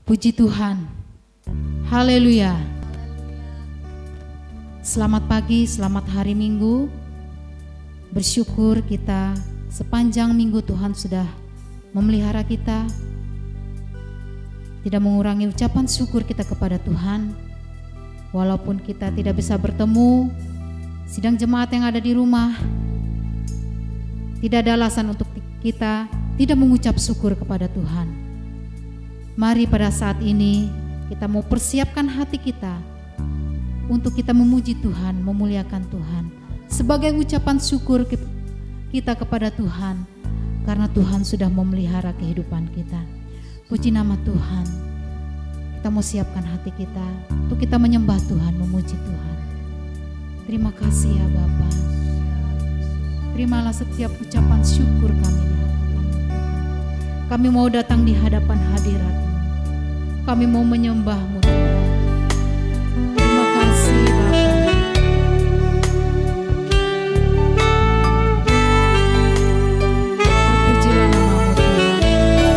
Puji Tuhan. Haleluya. Selamat pagi, selamat hari Minggu. Bersyukur kita sepanjang minggu Tuhan sudah memelihara kita. Tidak mengurangi ucapan syukur kita kepada Tuhan. Walaupun kita tidak bisa bertemu, sidang jemaat yang ada di rumah, tidak ada alasan untuk kita tidak mengucap syukur kepada Tuhan. Mari pada saat ini kita mau persiapkan hati kita untuk kita memuji Tuhan, memuliakan Tuhan sebagai ucapan syukur kita kepada Tuhan, karena Tuhan sudah memelihara kehidupan kita. Puji nama Tuhan. Kita mau siapkan hati kita untuk kita menyembah Tuhan, memuji Tuhan. Terima kasih ya Bapa. Terimalah setiap ucapan syukur kami di hadapan Tuhan. Kami mau datang di hadapan hadirat. Kami mau menyembah-Mu Tuhan. Terima kasih Bapa. Terpujilah nama-Mu Tuhan.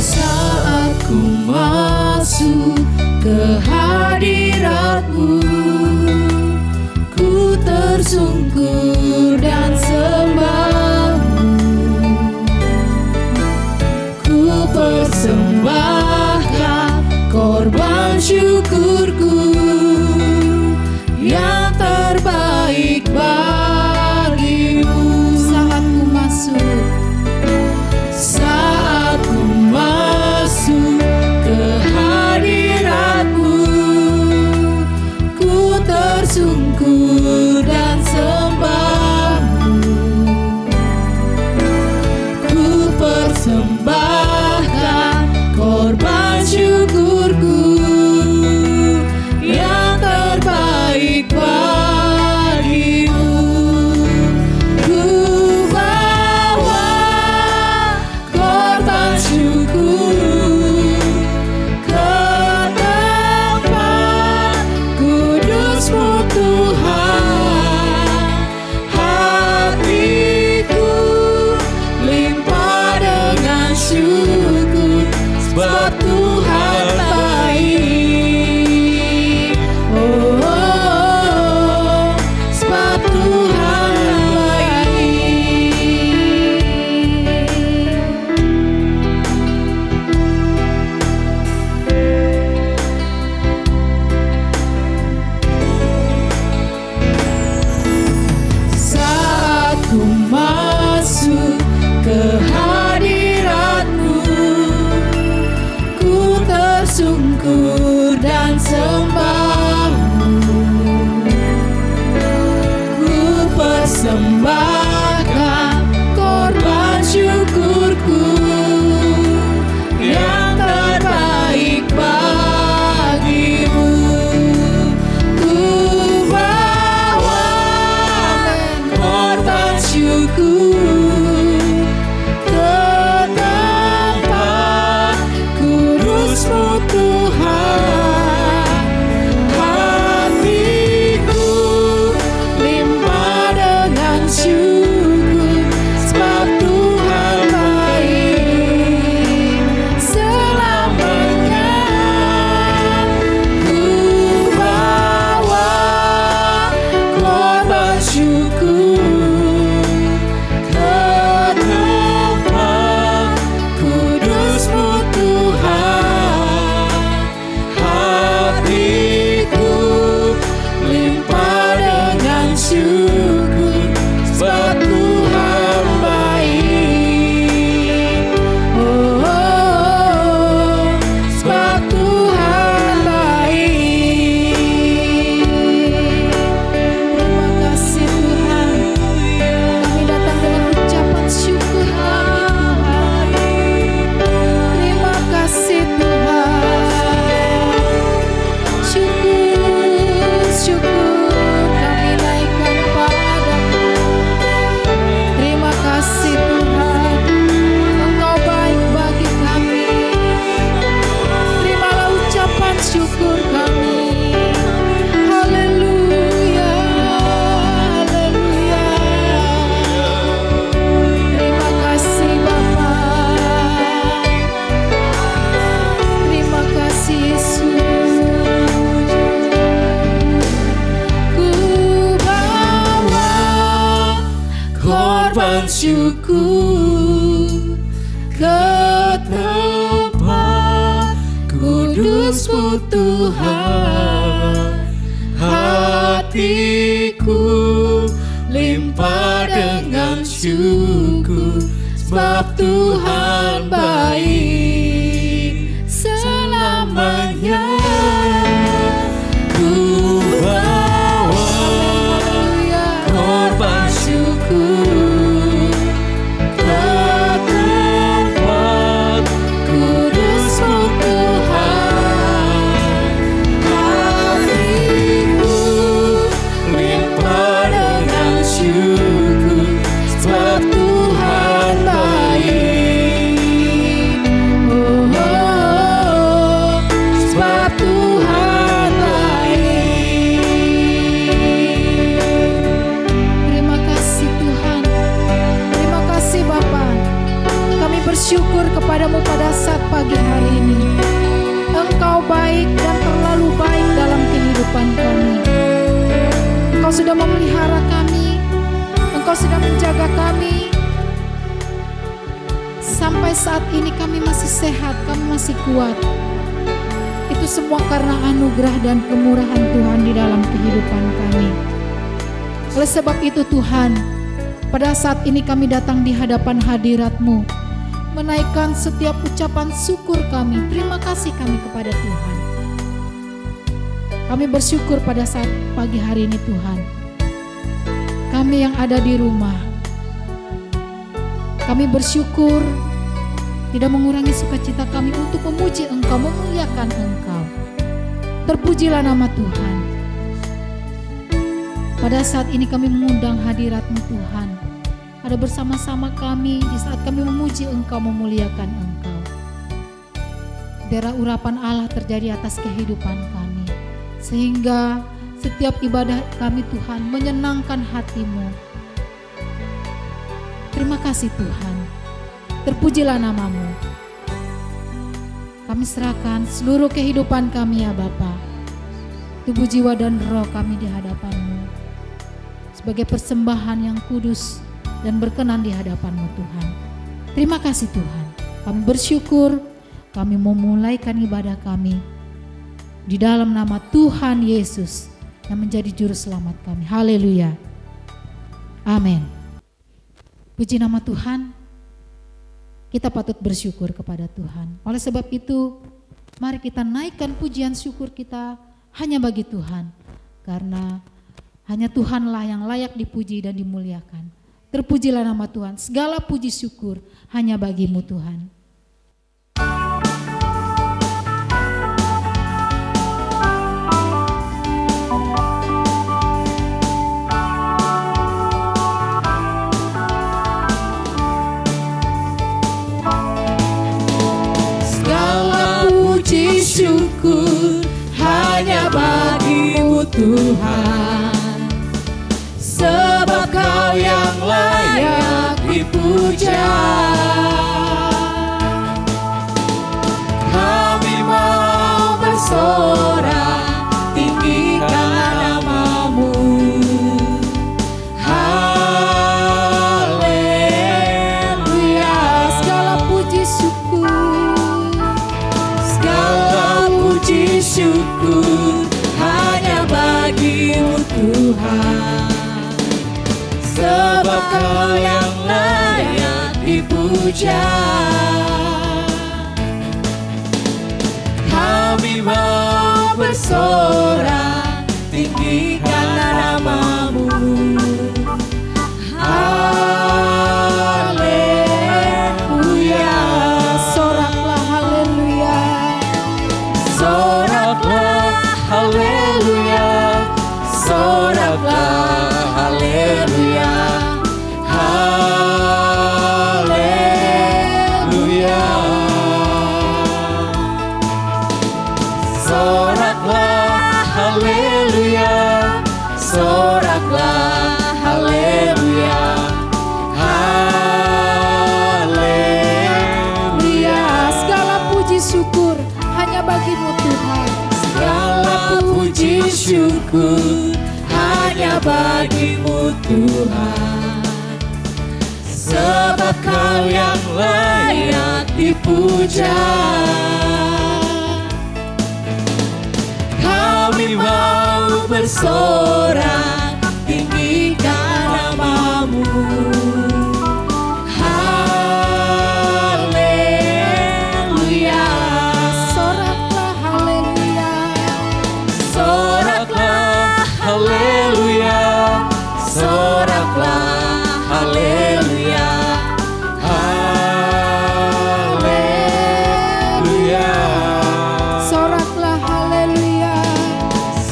Saat ku masuk ke hadirat-Mu, ku tersungkur dan sembah. Persembahkan korban syukurku yang terbaik bagimu. Saat ku masuk ke hadirat-Mu, ku tersungkur dan sembah-Mu. Ku persembahkan korban syukurku yang terbaik bagimu. Ku bawa korban syukur ke tempat kudus-Mu Tuhan. Hatiku limpah dengan syukur, sebab Tuhan baik. Oh, sebab Tuhan baik. Saat ku masuk ke hadirat-Mu, ku tersungkur dan sembah-Mu. Ku persembahkan korban syukurku yang terbaik bagimu. Ku bawa korban syukur ke tempat kudus-Mu Tuhan. Hatiku limpah dengan syukur, sebab Tuhan baik selamanya. Ku bawa korban syukur ke korban syukur ke tempat kudus-Mu Tuhan. Hatiku limpah dengan syukur, sebab Tuhan baik selamanya. Ku bawa korban syukur ke tempat kudus-Mu Tuhan. Hatiku limpah dengan syukur, sebab Tuhan baik. Oh, oh, oh, sebab Tuhan baik. Terima kasih Tuhan. Terima kasih Bapa. Kami bersyukur kepadamu pada saat pagi hari ini. Engkau baik dan terlalu baik dalam kehidupan kami. Engkau sudah memelihara kami. Engkau sudah menjaga kami. Sampai saat ini kami masih sehat, kami masih kuat. Itu semua karena anugerah dan kemurahan Tuhan di dalam kehidupan kami. Oleh sebab itu Tuhan, pada saat ini kami datang di hadapan hadirat-Mu, menaikkan setiap ucapan syukur kami, terima kasih kami kepada Tuhan. Kami bersyukur pada saat pagi hari ini Tuhan. Kami yang ada di rumah, kami bersyukur tidak mengurangi sukacita kami untuk memuji Engkau, memuliakan Engkau. Terpujilah nama Tuhan. Pada saat ini kami mengundang hadirat-Mu Tuhan. Ada bersama-sama kami di saat kami memuji Engkau, memuliakan Engkau. Biarlah urapan Allah terjadi atas kehidupan kami, sehingga setiap ibadah kami Tuhan menyenangkan hati-Mu. Terima kasih Tuhan. Terpujilah nama-Mu. Kami serahkan seluruh kehidupan kami ya Bapa, tubuh, jiwa, dan roh kami di hadapan-Mu sebagai persembahan yang kudus dan berkenan di hadapan-Mu Tuhan. Terima kasih Tuhan. Kami bersyukur, kami memulaikan ibadah kami di dalam nama Tuhan Yesus yang menjadi juru selamat kami. Haleluya. Amin. Puji nama Tuhan. Kita patut bersyukur kepada Tuhan. Oleh sebab itu, mari kita naikkan pujian syukur kita hanya bagi Tuhan. Karena hanya Tuhanlah yang layak dipuji dan dimuliakan. Terpujilah nama Tuhan. Segala puji syukur hanya bagi-Mu Tuhan. Syukur hanya bagi-Mu Tuhan, sebab Kau yang layak dipuja. Kami mau bersorak, tinggikan nama-Mu. Haleluya. Segala puji syukur, puji syukur hanya bagi-Mu Tuhan, sebab Kau yang layak dipuja. Kami mau bersorak, tinggikan nama-Mu. Haleluya. soraklah haleluya. Soraklah haleluya, soraklah haleluya, haleluya. Soraklah haleluya, soraklah haleluya, haleluya. Segala puji syukur hanya bagi-Mu Tuhan. Segala puji syukur hanya bagi-Mu Tuhan. Kau yang layak dipuja. Kami mau bersorak tinggikan nama-Mu. Haleluya. Soraklah haleluya. Soraklah haleluya. Soraklah haleluya. Haleluya. Soraklah haleluya.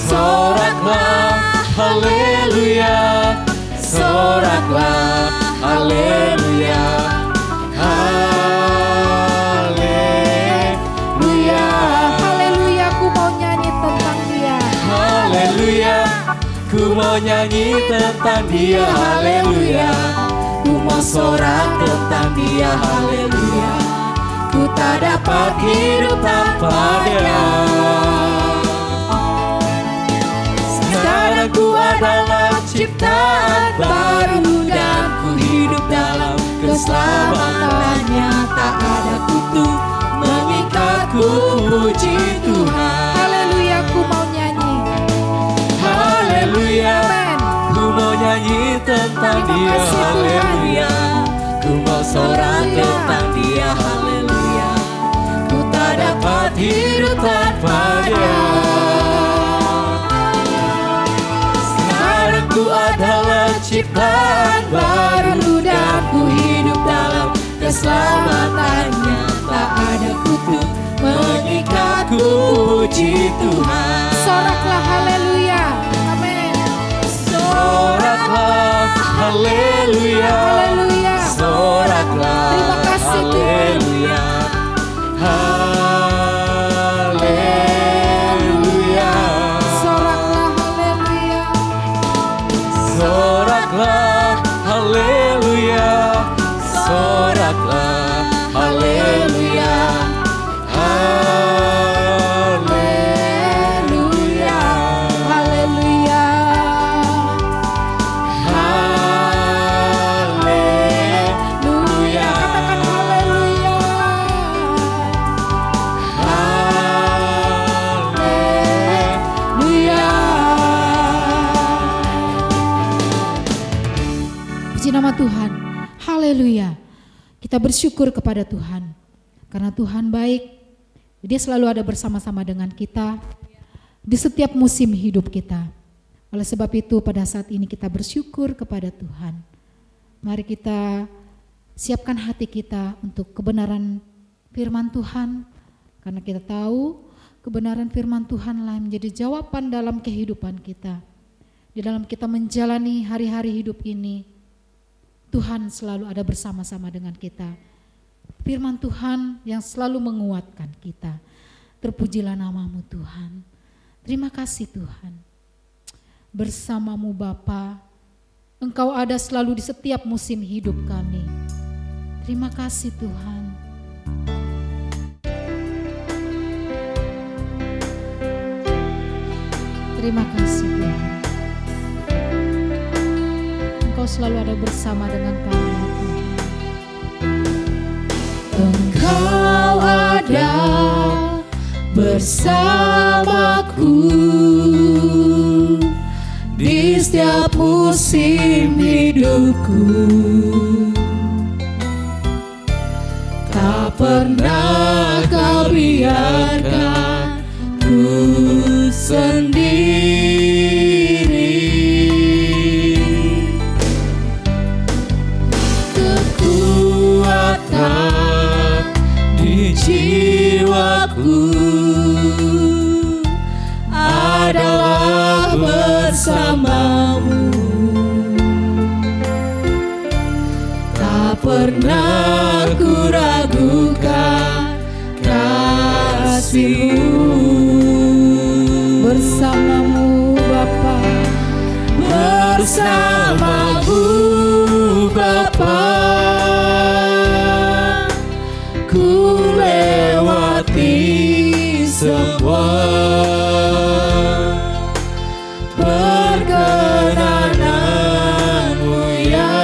Soraklah haleluya. Soraklah haleluya. Haleluya. Haleluya, ku mau nyanyi tentang Dia. Haleluya. Ku mau nyanyi tentang Dia. Haleluya. Ku mau sorak tentang Dia. Haleluya. Ku tak dapat hidup tanpa Dia. Sekarang ku adalah ciptaan baru dan ku hidup dalam keselamatannya. Tak ada kutu mengikatku, puji Tuhan. Haleluya, ku mau nyanyi. Haleluya. Amen. Ku mau nyanyi tentang Terima Dia. kasih, Tuhan. Haleluya. Ku mau sorak Haleluya. tentang Dia. Haleluya. Ku tak dapat hidup tanpa Dia. Sekarang ku adalah ciptaan baru dan ku hidup dalam keselamatannya. Tak ada kutu mengikatku, puji Tuhan. Soraklah haleluya. Amin. Soraklah haleluya. Haleluya. Soraklah Terima kasih, Tuhan. haleluya. Haleluya. Soraklah haleluya. Soraklah haleluya. Soraklah haleluya. Haleluya. Haleluya. Haleluya. Katakan haleluya. Haleluya. Puji nama Tuhan. Haleluya. Kita bersyukur kepada Tuhan. Karena Tuhan baik. Dia selalu ada bersama-sama dengan kita di setiap musim hidup kita. Oleh sebab itu pada saat ini kita bersyukur kepada Tuhan. Mari kita siapkan hati kita untuk kebenaran firman Tuhan. Karena kita tahu kebenaran firman Tuhanlah yang menjadi jawaban dalam kehidupan kita. Di dalam kita menjalani hari-hari hidup ini, Tuhan selalu ada bersama-sama dengan kita. Firman Tuhan yang selalu menguatkan kita. Terpujilah nama-Mu Tuhan. Terima kasih Tuhan. Bersama-Mu Bapa, Engkau ada selalu di setiap musim hidup kami. Terima kasih Tuhan. Terima kasih Tuhan. Engkau selalu ada bersama dengan kami ya Tuhan. Engkau ada bersamaku di setiap musim hidupku. Tak pernah Kau biarkan ku sendiri. Kekuatan di jiwaku adalah bersama-Mu. Tak pernah ku ragukan kasih-Mu. Bersama-Mu Bapa, bersama-Mu Bapa, ku lewati semua perkenanan-Mu ya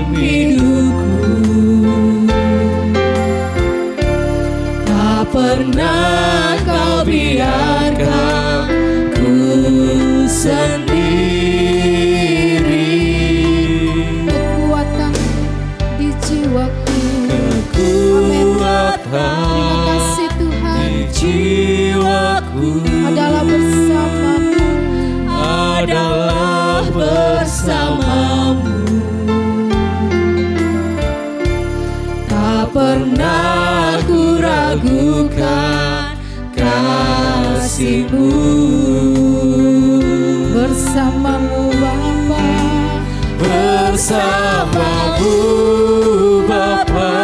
hidupku. Tak pernah kau biarkan ku sendiri. Kekuatan di jiwaku. Kekuatan Terima kasih Tuhan di jiwaku adalah bersamamu. adalah bersamamu. Tak pernah ku ragukan kasih-Mu. Bersamamu Bapa, Bersamamu Bapa,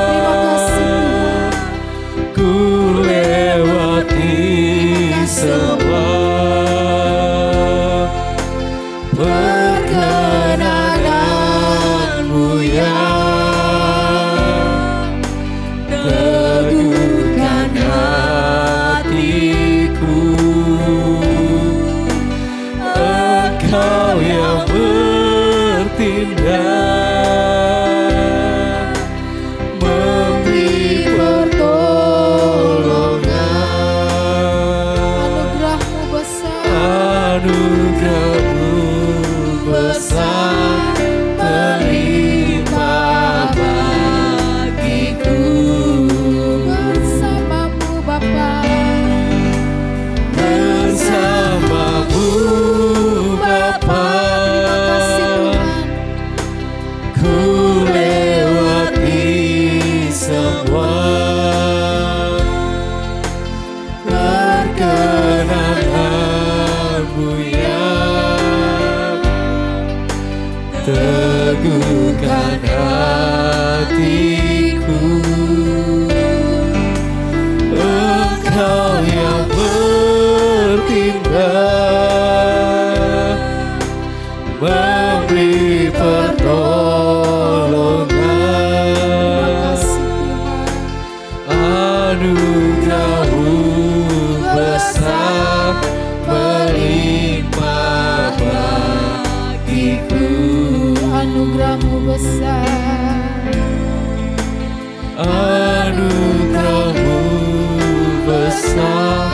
terima kasih ku lewati semua perkenanan-Mu yang teguhkan hatiku. Engkau yang bertindak, memberi pertolongan. anugerah-Mu besar. Anugerah-Mu besar melimpah bagiku. Bersamamu Bapa, Bersamamu Bapa, ku lewati semua perkenanan-Mu yang teguhkan hatiku. Engkau yang bertindak, memberi pertolongan. Anugerah-Mu besar melimpah bagiku. anugerah-Mu besar. Anugerah-Mu besar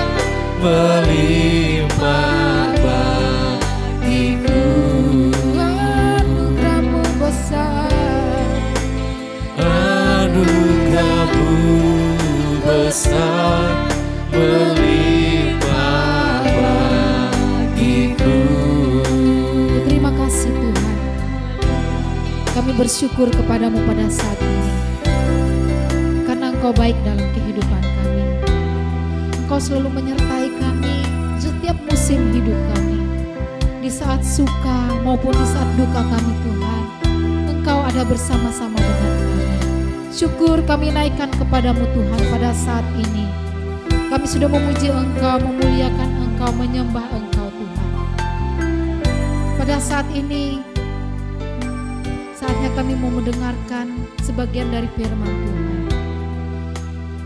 melimpah bagiku. Anugerah-Mu besar. Anugerah-Mu besar melimpah bagiku. Terima kasih Tuhan. Kami bersyukur kepadamu pada saat ini, karena Engkau baik dalam kehidupan kami. Engkau selalu menyertai kami setiap musim hidup kami. Di saat suka maupun di saat duka kami Tuhan, Engkau ada bersama-sama dengan kami. Syukur kami naikkan kepadamu Tuhan pada saat ini. Kami sudah memuji Engkau, memuliakan Engkau, menyembah Engkau Tuhan. Pada saat ini, saatnya kami mau mendengarkan sebagian dari firman Tuhan.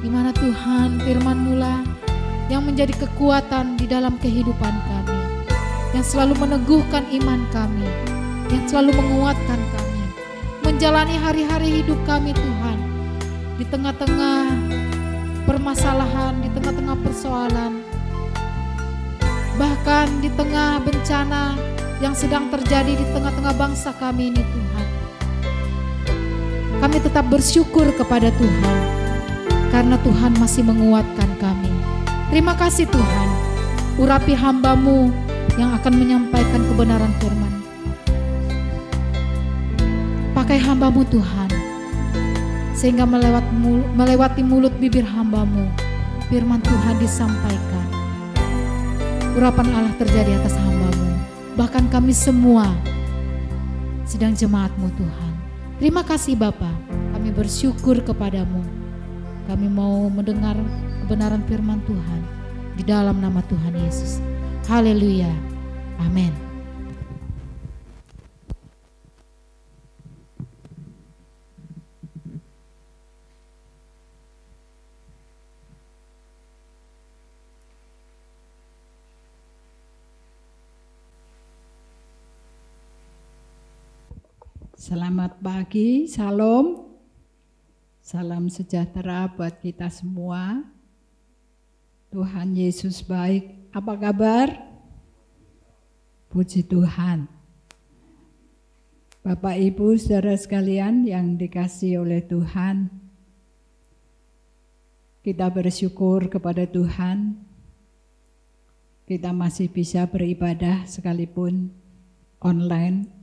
Di mana Tuhan, firman-Mu lah yang menjadi kekuatan di dalam kehidupan kami, yang selalu meneguhkan iman kami, yang selalu menguatkan kami, menjalani hari-hari hidup kami Tuhan, di tengah-tengah permasalahan, di tengah-tengah persoalan, bahkan di tengah bencana yang sedang terjadi di tengah-tengah bangsa kami ini Tuhan. Kami tetap bersyukur kepada Tuhan, karena Tuhan masih menguatkan kami. Terima kasih Tuhan, urapi hamba-Mu yang akan menyampaikan kebenaran firman. Pakai hamba-Mu Tuhan, sehingga melewati mulut bibir hamba-Mu, firman Tuhan disampaikan. Urapan Allah terjadi atas hamba-Mu, bahkan kami semua sedang jemaat-Mu Tuhan. Terima kasih Bapa, kami bersyukur kepadamu. Kami mau mendengar kebenaran firman Tuhan di dalam nama Tuhan Yesus. Haleluya, amin. Selamat pagi, salam. Salam sejahtera buat kita semua. Tuhan Yesus baik. Apa kabar? Puji Tuhan. Bapak Ibu saudara sekalian yang dikasihi oleh Tuhan, kita bersyukur kepada Tuhan. Kita masih bisa beribadah sekalipun online.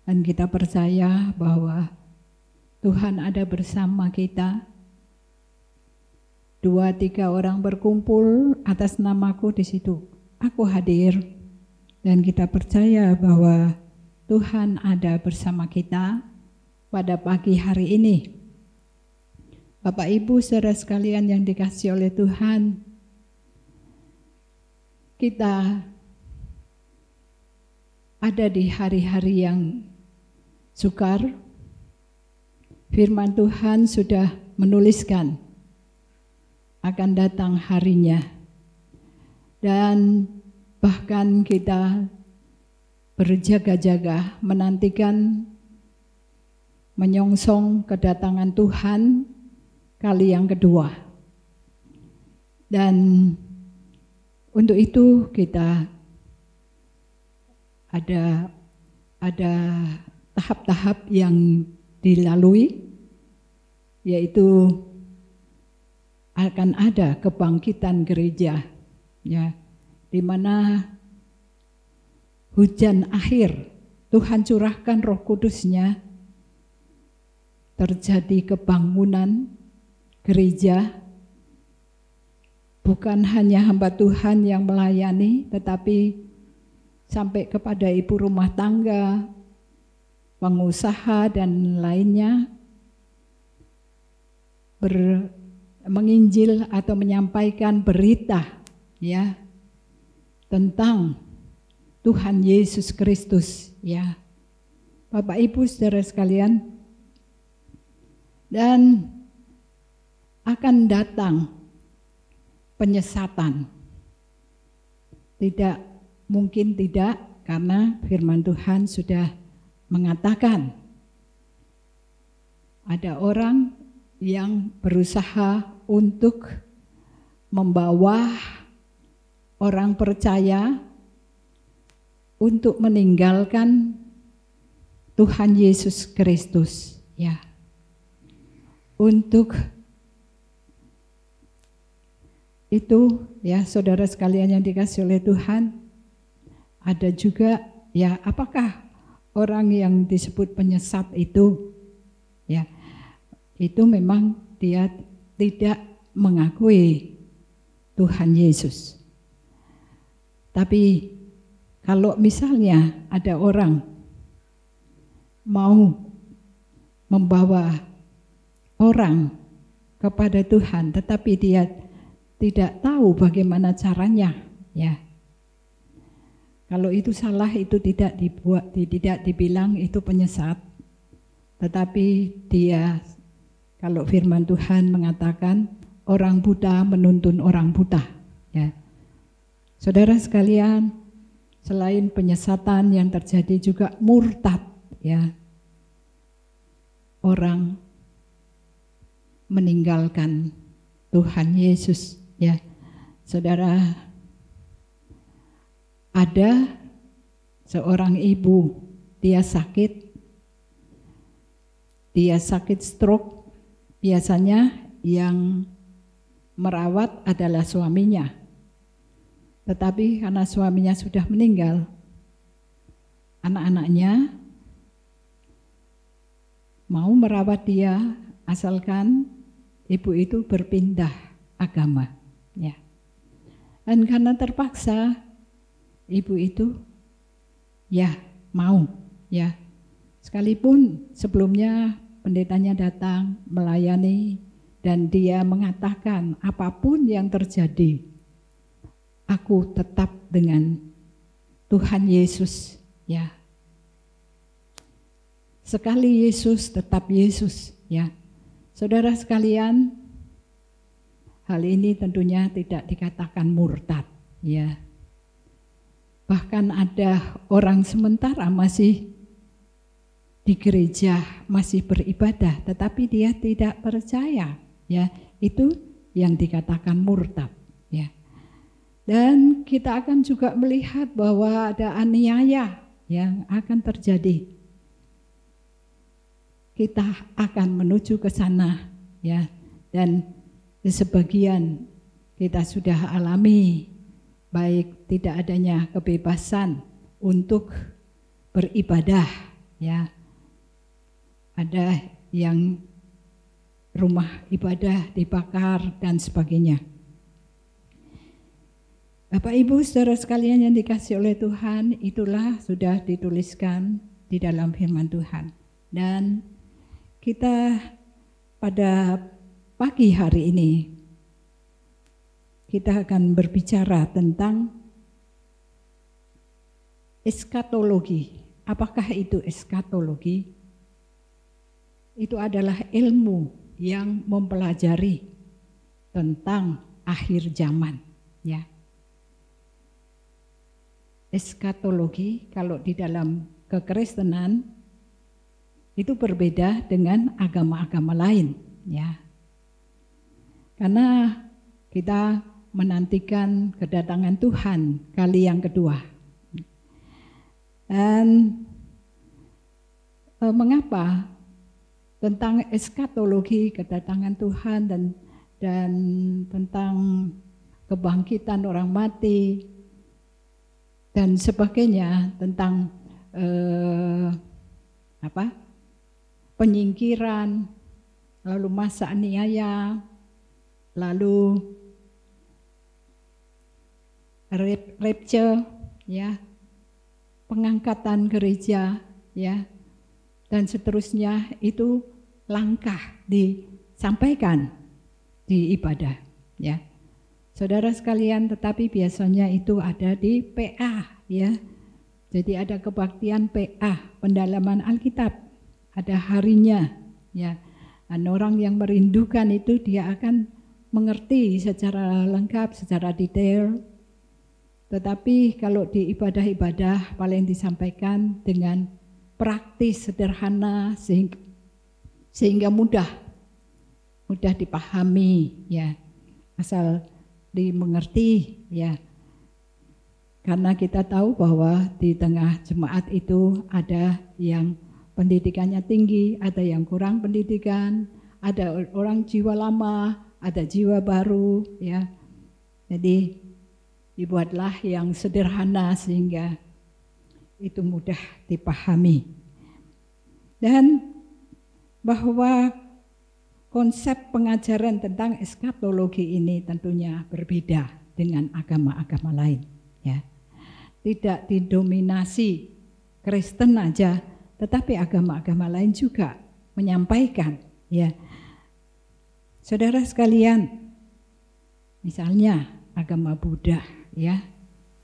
Dan kita percaya bahwa Tuhan ada bersama kita. 2-3 orang berkumpul atas namaku di situ, aku hadir. Dan kita percaya bahwa Tuhan ada bersama kita pada pagi hari ini. Bapak Ibu saudara sekalian yang dikasihi oleh Tuhan, kita ada di hari-hari yang sukar. Firman Tuhan sudah menuliskan akan datang harinya. Dan bahkan kita berjaga-jaga menantikan menyongsong kedatangan Tuhan kali yang kedua. Dan untuk itu kita ada tahap-tahap yang dilalui, yaitu akan ada kebangkitan gereja, ya, di mana hujan akhir Tuhan curahkan Roh Kudus-Nya, terjadi kebangunan gereja, bukan hanya hamba Tuhan yang melayani, tetapi sampai kepada ibu rumah tangga, pengusaha dan lainnya menginjil atau menyampaikan berita, ya, tentang Tuhan Yesus Kristus, ya. Bapak Ibu saudara sekalian, dan akan datang penyesatan. Tidak mungkin tidak, karena firman Tuhan sudah mengatakan ada orang yang berusaha untuk membawa orang percaya untuk meninggalkan Tuhan Yesus Kristus, ya. Untuk itu, ya, saudara sekalian yang dikasihi oleh Tuhan, ada juga, ya, apakah orang yang disebut penyesat itu, ya, itu memang dia tidak mengakui Tuhan Yesus. Tapi kalau misalnya ada orang mau membawa orang kepada Tuhan, tetapi dia tidak tahu bagaimana caranya, ya. Kalau itu salah, itu tidak dibilang itu penyesat. Tetapi dia, kalau firman Tuhan mengatakan orang buta menuntun orang buta, ya. Saudara sekalian, selain penyesatan yang terjadi juga murtad, ya. Orang meninggalkan Tuhan Yesus, ya. Saudara, ada seorang ibu, dia sakit stroke. Biasanya yang merawat adalah suaminya. Tetapi karena suaminya sudah meninggal, anak-anaknya mau merawat dia asalkan ibu itu berpindah agama, ya. Dan karena terpaksa, ibu itu ya mau, ya. Sekalipun sebelumnya pendetanya datang melayani dan dia mengatakan apapun yang terjadi, aku tetap dengan Tuhan Yesus, ya. Sekali Yesus tetap Yesus, ya. Saudara sekalian, hal ini tentunya tidak dikatakan murtad, ya. Bahkan ada orang sementara masih di gereja masih beribadah tetapi dia tidak percaya, ya, itu yang dikatakan murtad, ya. Dan kita akan juga melihat bahwa ada aniaya yang akan terjadi. Kita akan menuju ke sana, ya, dan di sebagian kita sudah alami, baik tidak adanya kebebasan untuk beribadah, ya. Ada yang rumah ibadah dibakar dan sebagainya. Bapak Ibu saudara sekalian yang dikasihi oleh Tuhan, itulah sudah dituliskan di dalam firman Tuhan. Dan kita pada pagi hari ini kita akan berbicara tentang eskatologi. Apakah itu eskatologi? Itu adalah ilmu yang mempelajari tentang akhir zaman, ya. Eskatologi kalau di dalam kekristenan itu berbeda dengan agama-agama lain, ya. Karena kita menantikan kedatangan Tuhan kali yang kedua. Dan mengapa tentang eskatologi kedatangan Tuhan dan tentang kebangkitan orang mati dan sebagainya, tentang penyingkiran, lalu masa aniaya, lalu rapture, ya, pengangkatan gereja, ya, dan seterusnya, itu langkah disampaikan di ibadah, ya. Saudara sekalian, tetapi biasanya itu ada di PA, ya. Jadi ada kebaktian PA, pendalaman Alkitab, ada harinya, ya. Dan orang yang merindukan itu dia akan mengerti secara lengkap, secara detail. Tetapi kalau di ibadah-ibadah paling disampaikan dengan praktis, sederhana, sehingga mudah dipahami, ya, asal dimengerti, ya. Karena kita tahu bahwa di tengah jemaat itu ada yang pendidikannya tinggi, ada yang kurang pendidikan, ada orang jiwa lama, ada jiwa baru, ya. Jadi dibuatlah yang sederhana sehingga itu mudah dipahami. Dan bahwa konsep pengajaran tentang eskatologi ini tentunya berbeda dengan agama-agama lain, ya. Tidak didominasi Kristen aja, tetapi agama-agama lain juga menyampaikan, ya. Saudara sekalian, misalnya agama Buddha, ya,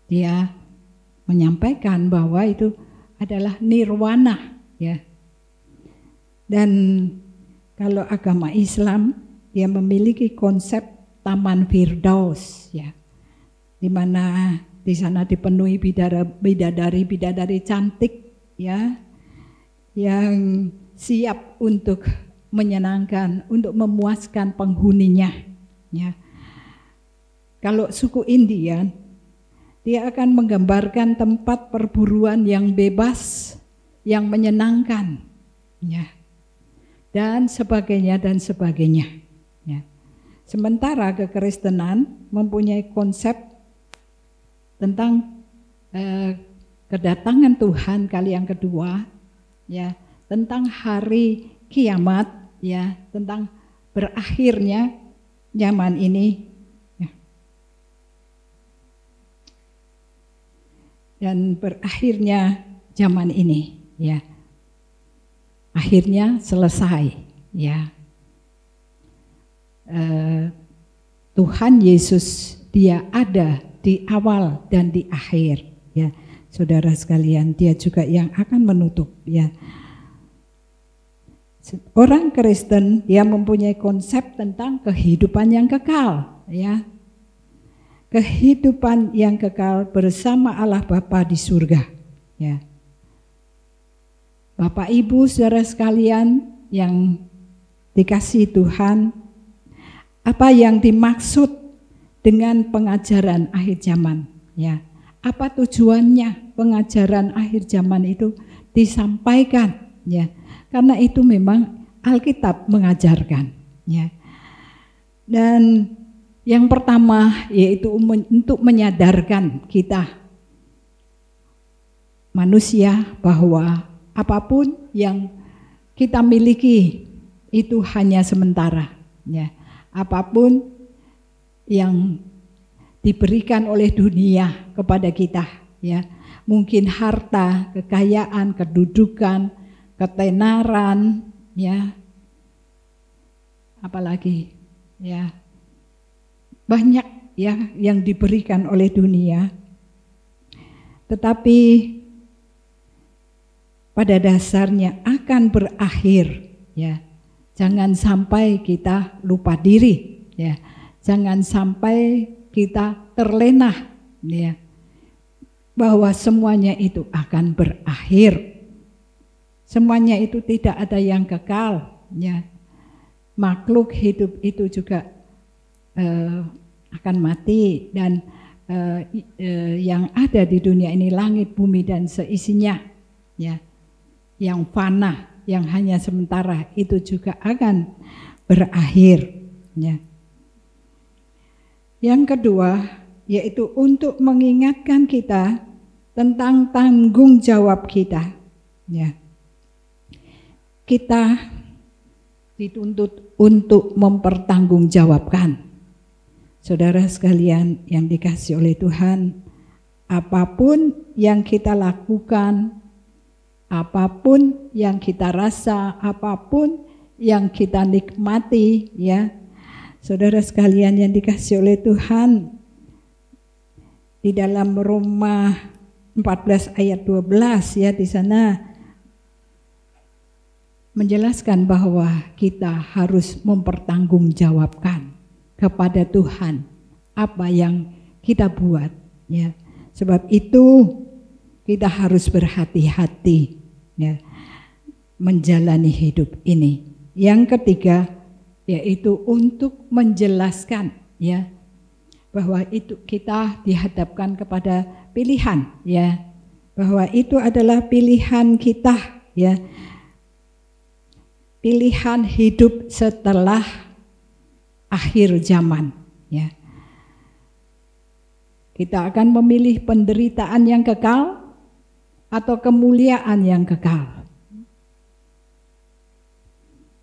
dia menyampaikan bahwa itu adalah nirwana, ya. Dan kalau agama Islam, dia memiliki konsep Taman Firdaus, ya, di mana di sana dipenuhi bidadari-bidadari cantik, ya, yang siap untuk menyenangkan, untuk memuaskan penghuninya, ya. Kalau suku Indian, dia akan menggambarkan tempat perburuan yang bebas, yang menyenangkan, ya, dan sebagainya dan sebagainya, ya. Sementara kekristenan mempunyai konsep tentang kedatangan Tuhan kali yang kedua, ya, tentang hari kiamat, ya, tentang berakhirnya zaman ini, ya, dan berakhirnya zaman ini, ya. Akhirnya selesai, ya. Tuhan Yesus dia ada di awal dan di akhir, ya. Saudara sekalian, dia juga yang akan menutup, ya. Orang Kristen dia mempunyai konsep tentang kehidupan yang kekal, ya. Kehidupan yang kekal bersama Allah Bapa di surga, ya. Bapak Ibu saudara sekalian yang dikasihi Tuhan, apa yang dimaksud dengan pengajaran akhir zaman, ya? Apa tujuannya pengajaran akhir zaman itu disampaikan, ya? Karena itu memang Alkitab mengajarkan, ya. Dan yang pertama yaitu untuk menyadarkan kita manusia bahwa apapun yang kita miliki itu hanya sementara, ya. Apapun yang diberikan oleh dunia kepada kita, ya. Mungkin harta, kekayaan, kedudukan, ketenaran, ya. Apalagi, ya. Banyak ya yang diberikan oleh dunia. Tetapi pada dasarnya akan berakhir, ya. Jangan sampai kita lupa diri, ya. Jangan sampai kita terlena, ya. Bahwa semuanya itu akan berakhir. Semuanya itu tidak ada yang kekal, ya. Makhluk hidup itu juga akan mati, dan yang ada di dunia ini langit, bumi dan seisinya, ya. Yang fana, yang hanya sementara itu juga akan berakhir, ya. Yang kedua yaitu untuk mengingatkan kita tentang tanggung jawab kita, ya. Kita dituntut untuk mempertanggungjawabkan. Saudara sekalian yang dikasihi oleh Tuhan, apapun yang kita lakukan, apapun yang kita rasa, apapun yang kita nikmati, ya. Saudara sekalian yang dikasihi oleh Tuhan, di dalam Roma 14 ayat 12, ya, di sana menjelaskan bahwa kita harus mempertanggungjawabkan kepada Tuhan apa yang kita buat, ya. Sebab itu kita harus berhati-hati, ya, menjalani hidup ini. Yang ketiga yaitu untuk menjelaskan, ya, bahwa itu kita dihadapkan kepada pilihan, ya, bahwa itu adalah pilihan kita, ya, pilihan hidup setelah akhir zaman, ya. Kita akan memilih penderitaan yang kekal atau kemuliaan yang kekal.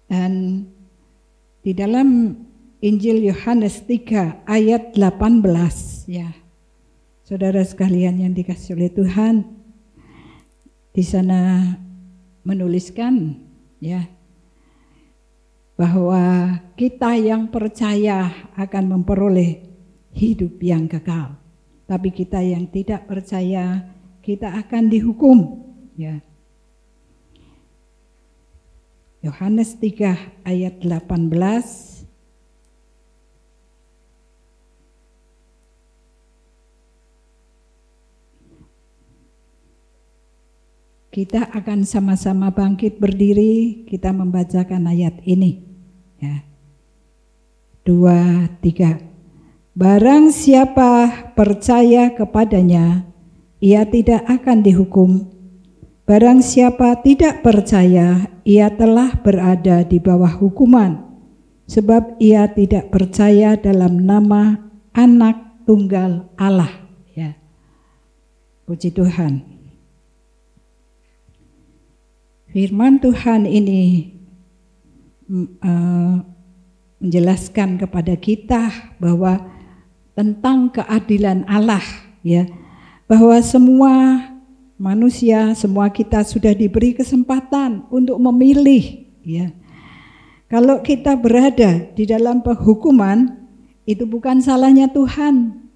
Dan di dalam Injil Yohanes 3 ayat 18, ya. Saudara sekalian yang dikasihi oleh Tuhan, di sana menuliskan, ya, bahwa kita yang percaya akan memperoleh hidup yang kekal. Tapi kita yang tidak percaya, kita akan dihukum, ya. Yohanes 3 ayat 18. Kita akan sama-sama bangkit berdiri, kita membacakan ayat ini. Ya. 2, 3. Barang siapa percaya kepadanya, ia tidak akan dihukum. Barang siapa tidak percaya, ia telah berada di bawah hukuman, sebab ia tidak percaya dalam nama Anak Tunggal Allah. Ya. Puji Tuhan. Firman Tuhan ini menjelaskan kepada kita bahwa tentang keadilan Allah, ya, bahwa semua manusia, semua kita sudah diberi kesempatan untuk memilih, ya. Kalau kita berada di dalam penghukuman, itu bukan salahnya Tuhan,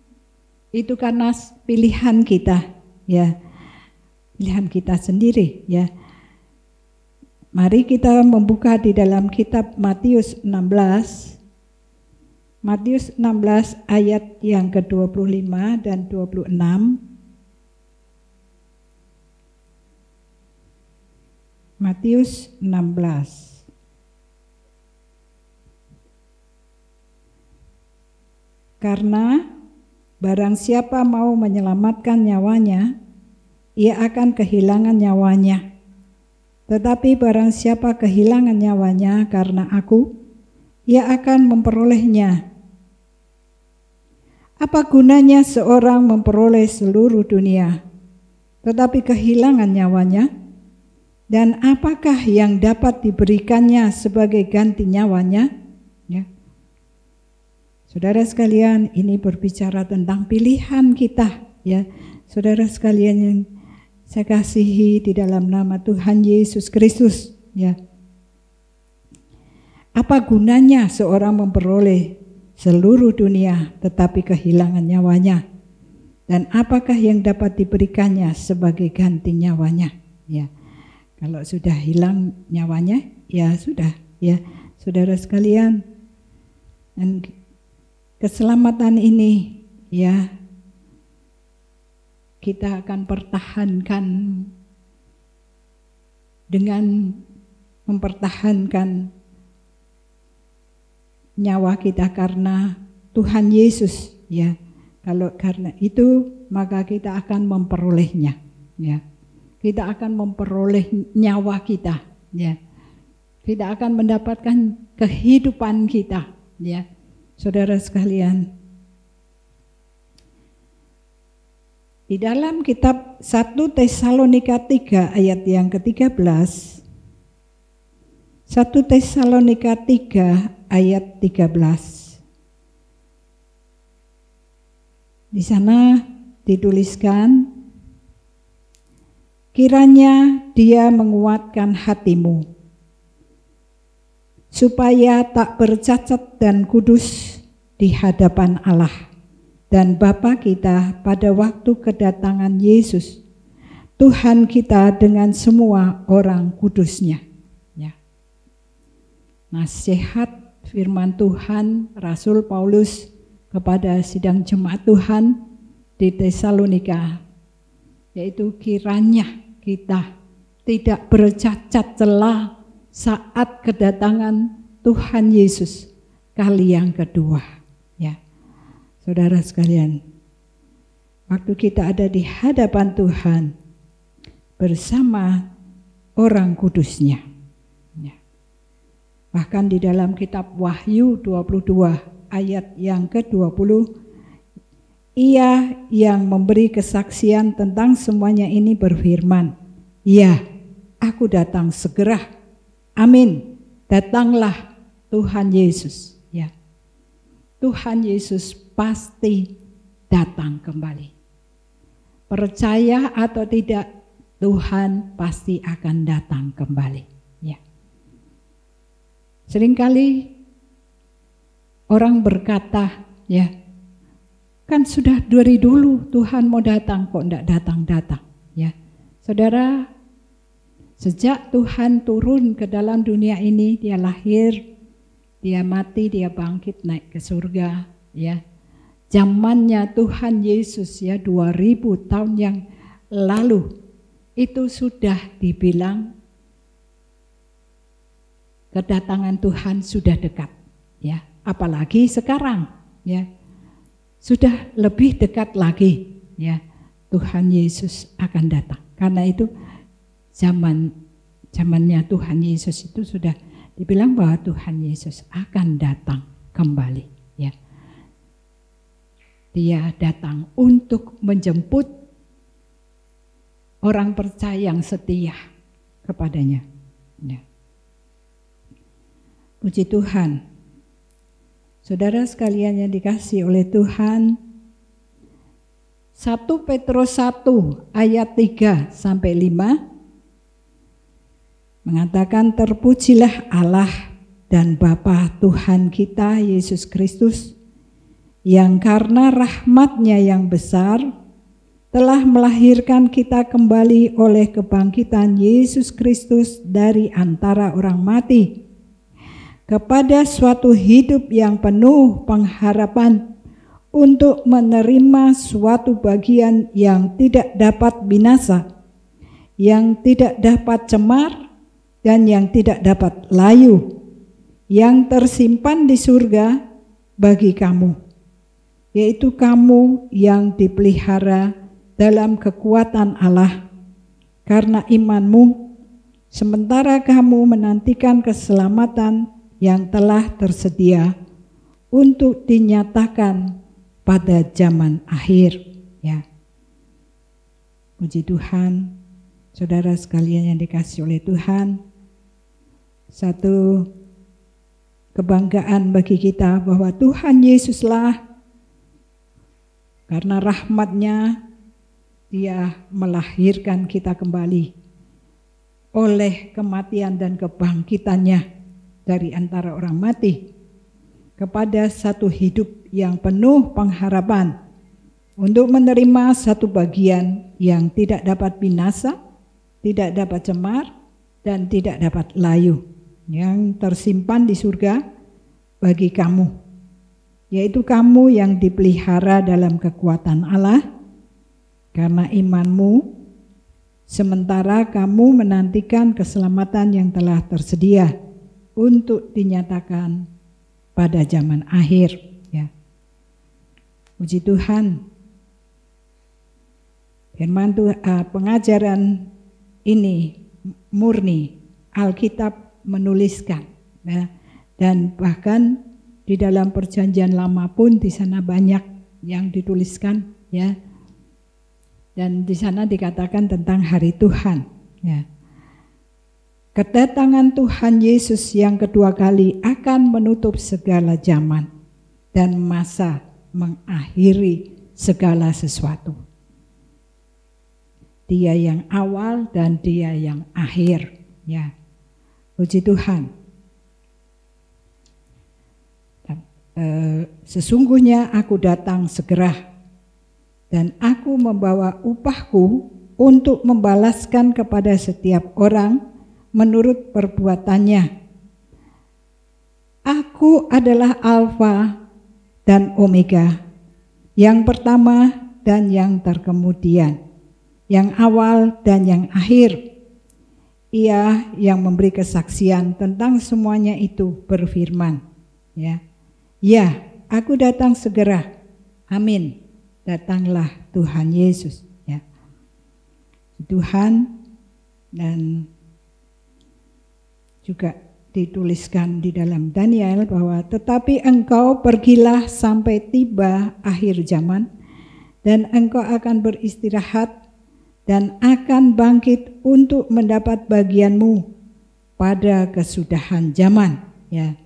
itu karena pilihan kita, ya, pilihan kita sendiri, ya. Mari kita membuka di dalam kitab Matius 16. Matius 16 ayat yang ke-25 dan 26. Matius 16. Karena barang siapa mau menyelamatkan nyawanya, ia akan kehilangan nyawanya. Tetapi barang siapa kehilangan nyawanya karena aku, ia akan memperolehnya. Apa gunanya seorang memperoleh seluruh dunia, tetapi kehilangan nyawanya? Dan apakah yang dapat diberikannya sebagai ganti nyawanya? Ya. Saudara sekalian, ini berbicara tentang pilihan kita, ya. Saudara sekalian yang saya kasihi di dalam nama Tuhan Yesus Kristus, ya. Apa gunanya seorang memperoleh seluruh dunia tetapi kehilangan nyawanya? Dan apakah yang dapat diberikannya sebagai ganti nyawanya? Ya. Kalau sudah hilang nyawanya, ya sudah, ya. Saudara sekalian, dan keselamatan ini, ya, kita akan pertahankan dengan mempertahankan nyawa kita karena Tuhan Yesus, ya. Kalau karena itu maka kita akan memperolehnya, ya. Kita akan memperoleh nyawa kita, ya. Kita akan mendapatkan kehidupan kita, ya. Saudara sekalian, di dalam kitab 1 Tesalonika 3 ayat yang ke-13, 1 Tesalonika 3 ayat 13. Di sana dituliskan, kiranya Dia menguatkan hatimu, supaya tak bercacat dan kudus di hadapan Allah dan Bapa kita pada waktu kedatangan Yesus, Tuhan kita dengan semua orang kudusnya. Ya. Nasihat firman Tuhan Rasul Paulus kepada sidang jemaat Tuhan di Tesalonika, yaitu kiranya kita tidak bercacat celah saat kedatangan Tuhan Yesus kali yang kedua, ya. Saudara sekalian, waktu kita ada di hadapan Tuhan bersama orang kudusnya, ya. Bahkan di dalam kitab Wahyu 22 ayat yang ke-20, Ia yang memberi kesaksian tentang semuanya ini berfirman, ya, aku datang segera. Amin. Datanglah Tuhan Yesus, ya. Tuhan Yesus pasti datang kembali. Percaya atau tidak, Tuhan pasti akan datang kembali, ya. Seringkali orang berkata, ya, kan sudah dari dulu Tuhan mau datang, kok enggak datang-datang, ya. Saudara, sejak Tuhan turun ke dalam dunia ini, Dia lahir, Dia mati, Dia bangkit naik ke surga, ya. Zamannya Tuhan Yesus, ya, 2000 tahun yang lalu itu sudah dibilang kedatangan Tuhan sudah dekat, ya. Apalagi sekarang, ya, sudah lebih dekat lagi, ya, Tuhan Yesus akan datang. Karena itu zamannya Tuhan Yesus itu sudah dibilang bahwa Tuhan Yesus akan datang kembali, ya. Dia datang untuk menjemput orang percaya yang setia kepadanya, ya. Puji Tuhan. Saudara sekalian yang dikasihi oleh Tuhan, 1 Petrus 1 ayat 3 sampai 5 mengatakan, terpujilah Allah dan Bapa Tuhan kita Yesus Kristus, yang karena rahmat-Nya yang besar telah melahirkan kita kembali oleh kebangkitan Yesus Kristus dari antara orang mati, kepada suatu hidup yang penuh pengharapan untuk menerima suatu bagian yang tidak dapat binasa, yang tidak dapat cemar dan yang tidak dapat layu, yang tersimpan di surga bagi kamu, yaitu kamu yang dipelihara dalam kekuatan Allah karena imanmu, sementara kamu menantikan keselamatan yang telah tersedia untuk dinyatakan pada zaman akhir. Ya, puji Tuhan, saudara sekalian yang dikasihi oleh Tuhan, satu kebanggaan bagi kita bahwa Tuhan Yesuslah karena rahmat-Nya Dia melahirkan kita kembali oleh kematian dan kebangkitannya dari antara orang mati kepada satu hidup yang penuh pengharapan untuk menerima satu bagian yang tidak dapat binasa, tidak dapat cemar, dan tidak dapat layu, yang tersimpan di surga bagi kamu, yaitu kamu yang dipelihara dalam kekuatan Allah karena imanmu, sementara kamu menantikan keselamatan yang telah tersedia untuk dinyatakan pada zaman akhir. Ya, puji Tuhan, firman Tuhan, pengajaran ini murni Alkitab menuliskan, ya, dan bahkan di dalam Perjanjian Lama pun di sana banyak yang dituliskan, ya. Dan di sana dikatakan tentang hari Tuhan, ya. Kedatangan Tuhan Yesus yang kedua kali akan menutup segala zaman dan masa mengakhiri segala sesuatu. Dia yang awal dan Dia yang akhir, ya. Puji Tuhan. Sesungguhnya aku datang segera, dan aku membawa upahku untuk membalaskan kepada setiap orang menurut perbuatannya. Aku adalah Alfa dan Omega, yang pertama dan yang terkemudian, yang awal dan yang akhir. Ia yang memberi kesaksian tentang semuanya itu berfirman, ya, aku datang segera. Amin. Datanglah Tuhan Yesus, ya. Tuhan, dan juga dituliskan di dalam Daniel bahwa tetapi engkau pergilah sampai tiba akhir zaman, dan engkau akan beristirahat dan akan bangkit untuk mendapat bagianmu pada kesudahan zaman, ya.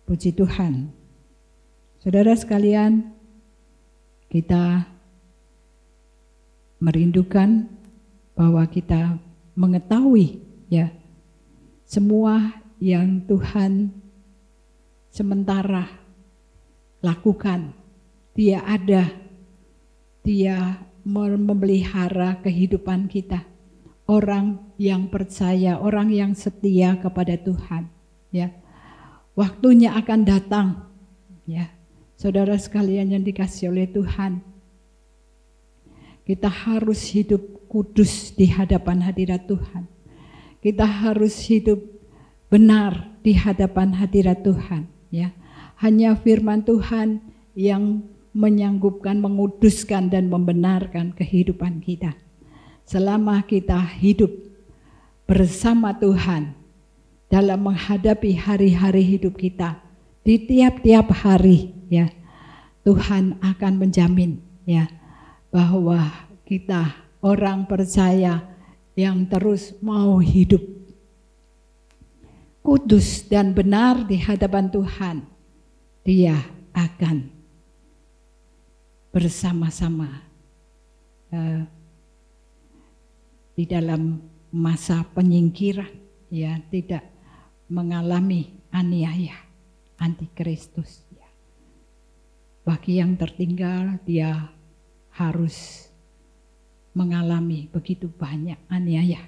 Puji Tuhan. Saudara sekalian, kita merindukan bahwa kita mengetahui, ya, semua yang Tuhan sementara lakukan. Dia ada, Dia memelihara kehidupan kita. Orang yang percaya, orang yang setia kepada Tuhan, ya, waktunya akan datang, ya. Saudara sekalian yang dikasihi oleh Tuhan, kita harus hidup kudus di hadapan hadirat Tuhan. Kita harus hidup benar di hadapan hadirat Tuhan, ya. Hanya firman Tuhan yang menyanggupkan, menguduskan dan membenarkan kehidupan kita. Selama kita hidup bersama Tuhan dalam menghadapi hari-hari hidup kita, di tiap-tiap hari, ya, Tuhan akan menjamin, ya, bahwa kita orang percaya yang terus mau hidup kudus dan benar di hadapan Tuhan, Dia akan bersama-sama di dalam masa penyingkiran, ya, tidak mengalami aniaya antikristus, ya. Bagi yang tertinggal, dia harus mengalami begitu banyak aniaya,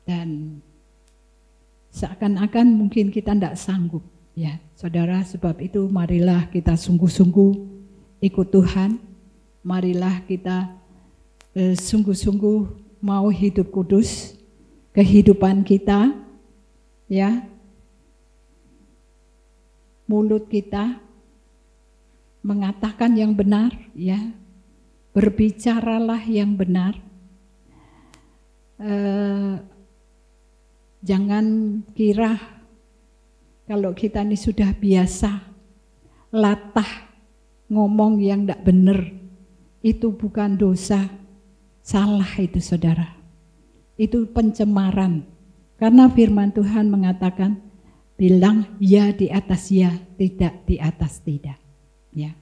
dan seakan-akan mungkin kita tidak sanggup, ya, saudara. Sebab itu marilah kita sungguh-sungguh ikut Tuhan, marilah kita sungguh-sungguh mau hidup kudus, kehidupan kita, ya, mulut kita mengatakan yang benar, ya, berbicaralah yang benar. Jangan kira kalau kita ini sudah biasa latah ngomong yang tidak benar, itu bukan dosa, salah itu saudara. Itu pencemaran. Karena firman Tuhan mengatakan, bilang ya di atas ya, tidak di atas tidak. Ya,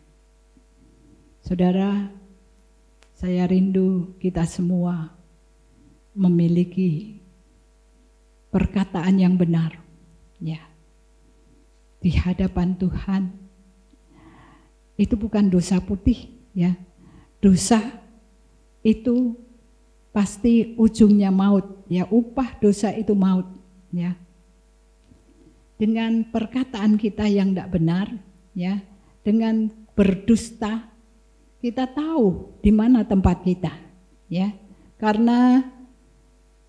saudara, saya rindu kita semua memiliki perkataan yang benar, ya, di hadapan Tuhan. Itu bukan dosa putih, ya. Dosa itu pasti ujungnya maut, ya. Upah dosa itu maut, ya. Dengan perkataan kita yang tidak benar, ya, dengan berdusta, kita tahu di mana tempat kita, ya. Karena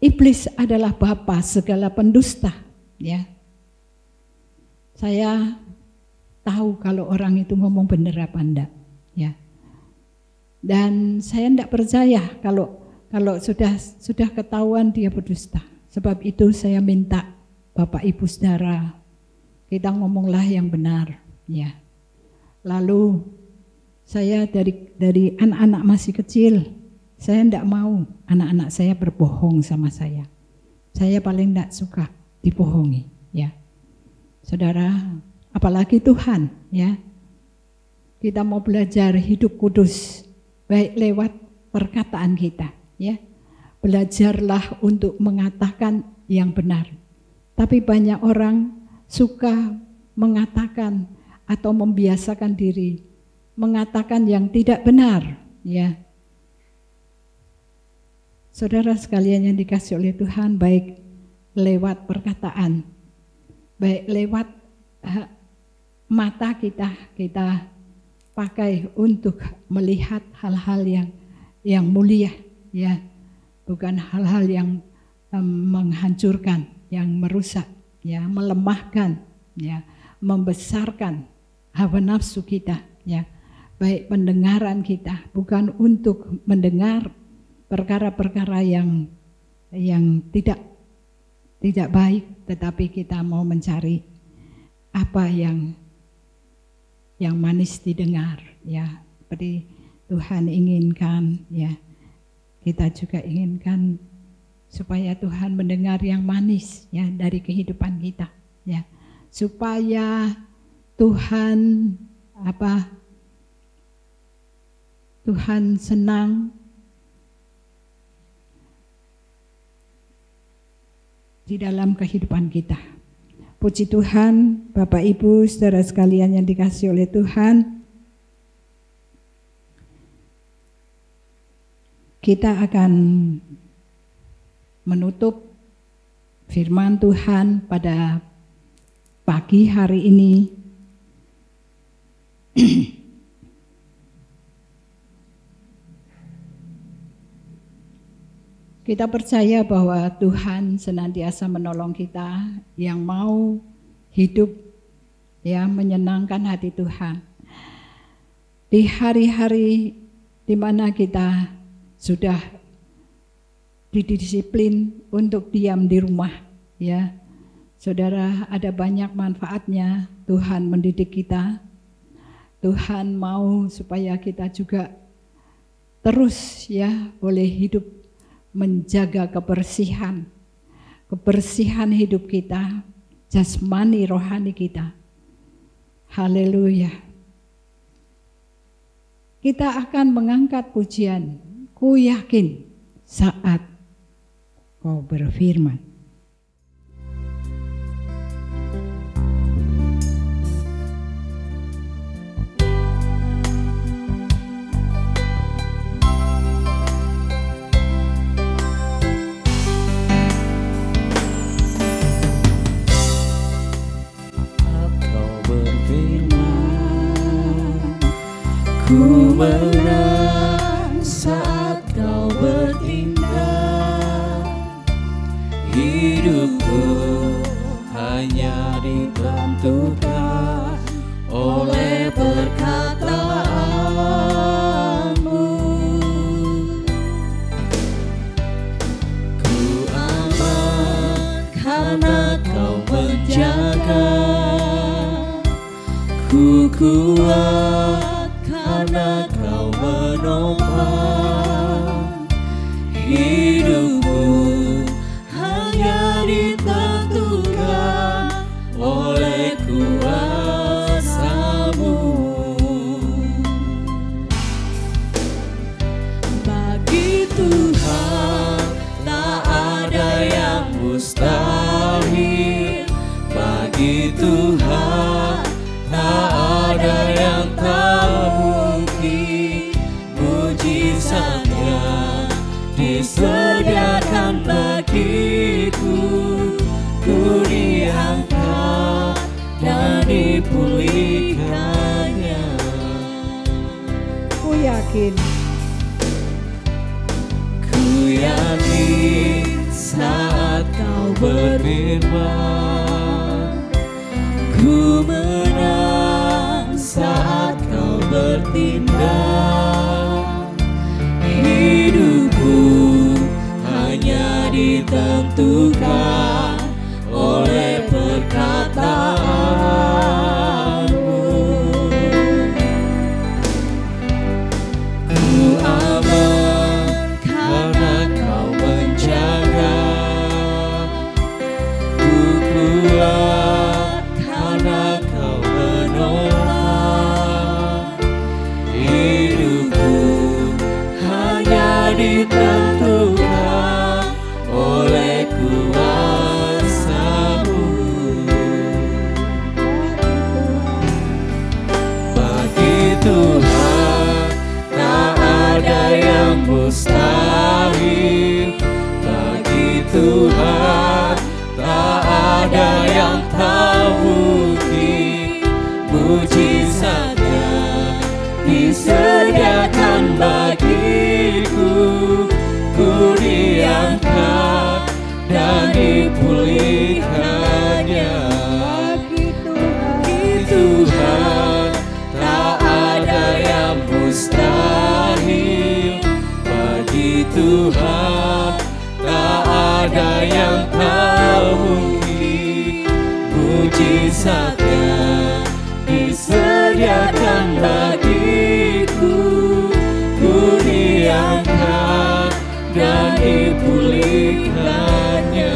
iblis adalah bapa segala pendusta, ya. Saya tahu kalau orang itu ngomong benar apa enggak, ya. Dan saya enggak percaya kalau sudah ketahuan dia berdusta. Sebab itu saya minta Bapak Ibu Saudara, kita ngomonglah yang benar, ya. Lalu saya dari anak-anak masih kecil, saya enggak mau anak-anak saya berbohong sama saya. Saya paling enggak suka dibohongi, ya. Saudara, apalagi Tuhan, ya. Kita mau belajar hidup kudus, baik lewat perkataan kita, ya. Belajarlah untuk mengatakan yang benar. Tapi banyak orang suka mengatakan atau membiasakan diri mengatakan yang tidak benar, ya. Saudara sekalian yang dikasih oleh Tuhan, baik lewat perkataan, baik lewat mata kita pakai untuk melihat hal-hal yang mulia, ya, bukan hal-hal yang menghancurkan, yang merusak, ya, melemahkan, ya, membesarkan hawa nafsu kita, ya. Baik pendengaran kita bukan untuk mendengar perkara-perkara yang tidak baik, tetapi kita mau mencari apa yang manis didengar, ya. Seperti Tuhan inginkan, ya. Kita juga inginkan supaya Tuhan mendengar yang manis, ya, dari kehidupan kita, ya. Supaya Tuhan senang di dalam kehidupan kita. Puji Tuhan, Bapak Ibu, saudara sekalian yang dikasihi oleh Tuhan. Kita akan menutup firman Tuhan pada pagi hari ini. Kita percaya bahwa Tuhan senantiasa menolong kita yang mau hidup, ya, menyenangkan hati Tuhan. Di hari-hari di mana kita sudah didisiplin untuk diam di rumah, ya. Saudara, ada banyak manfaatnya Tuhan mendidik kita. Tuhan mau supaya kita juga terus, ya, boleh hidup menjaga kebersihan hidup kita, jasmani rohani kita. Haleluya. Kita akan mengangkat pujian, ku yakin saat kau berfirman. Ku menang saat kau bertindak, hidupku hanya ditentukan oleh perkataanmu. Ku aman karena kau menjaga, ku kuat karena kau menopang. Hidupku hanya ditentukan oleh kuasa-Mu. Bagi Tuhan tak ada yang mustahil, bagi Tuhan tak ada yang tak mungkin. Mujizatnya disediakan bagiku, ku diangkat dan dipulihkannya. Ku yakin saat kau berfirman, ku menang saat kau bertindak. Hidupku hanya ditentukan oleh perkataanmu. Ku aman karena kau menjaga, ku kuat karena kau menolong. Hidupku hanya ditentukan oleh kuasa-Mu. Bagi Tuhan tak ada yang mustahil, bagi Tuhan tak ada yang tak mungkin. Mujizatnya disediakan bagiku, ku diangkat dan dipulihkannya. Bagi Tuhan tak ada yang mustahil, bagi Tuhan tak ada yang tak mungkin. Mujizatnya disediakan bagiku, ku diangkat dan dipulihkannya.